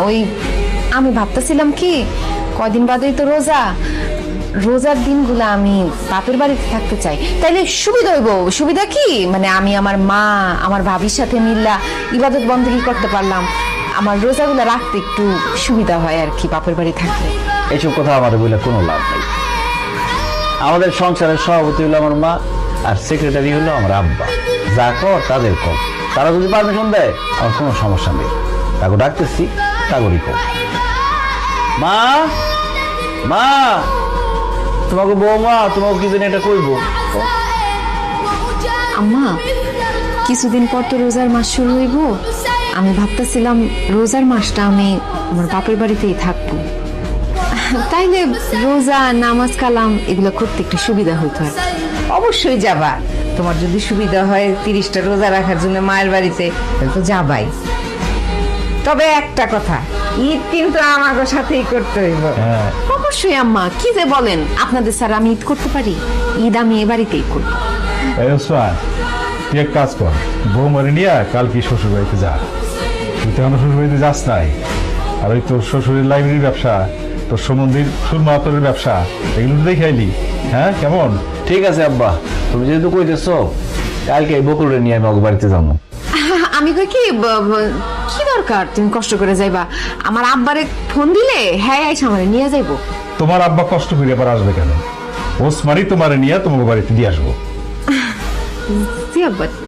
ওই আমি ভাবতেছিলাম কি কয়দিন বাদেই তো রোজা, রোজার দিনগুলো আমি বাপের বাড়িতে থাকতে চাই, তাইলে সুবিধা হইব। সুবিধা কি মানে আমি আমার মা আমার ভাবির সাথে মিল্লা ইবাদত বন্দেগী করতে পারলাম, আমার রোজাগুলো রাখতে একটু সুবিধা হয় আর কি বাপের বাড়ি থাকলে। এইসব কথা আমাদের বলে কোনো লাভ নেই। আমাদের সংসারের সভাপতি হলো আমার মা, আর সেক্রেটারি হলো আমার আব্বা। যা কর তাদের কর, তারা যদি পারমিশন দেয় আমার কোনো সমস্যা নেই। তাকে ডাকতেছি, তাগরই কর। মা, মা, তোমাকে বৌমা তোমাকে কি জানি এটা কইব। আম্মা, কিছুদিন পর তো রোজার মাস শুরু হইব, আমি ভাবতেছিলাম রোজার মাসটা আমি আমার বাপের বাড়িতেই থাকবো, তাইলে রোজা নামাজ কালাম এগুলো করতে একটু সুবিধা হইতো আর। অবশ্যই যাবা, তোমার যদি সুবিধা হয় 30টা রোজা রাখার জন্য মায়ের বাড়িতে, তাহলে তো যাবাই। তবে একটা কথা, ঈদ কিন্তু আমাদের সাথেই করতে হইব। অবশ্যই আম্মা, কি যে বলেন, আপনাদের স্যার আমি ঈদ করতে পারি? ঈদ আমি এ বাড়িতেই করব। তুই এক কাজ কর, বৌমারি নিয়ে কালকে শ্বশুর বাড়িতে যা। তুই তো আমার শ্বশুর বাড়িতে যাস নাই, আর ওই তোর শ্বশুরের লাইব্রেরির ব্যবসা, তোর সমন্দির সুরমা আতরের ব্যবসা, এগুলো দেখে আইলি। হ্যাঁ কেমন? ঠিক আছে আব্বা, তুমি যেহেতু কইতেছো, কালকে এই বকুলরে নিয়ে আমি ওর বাড়িতে যাবো। আমি কই কি কি দরকার তুমি কষ্ট করে যাইবা? আমার আব্বারে ফোন দিলে হ্যাঁ আইসা আমারে নিয়ে যাইবো। তোমার আব্বা কষ্ট করে আবার আসবে কেন? ওসমানই তোমার নিয়ে তোমাকে বাড়িতে দিয়ে আসবো। জি আব্বা।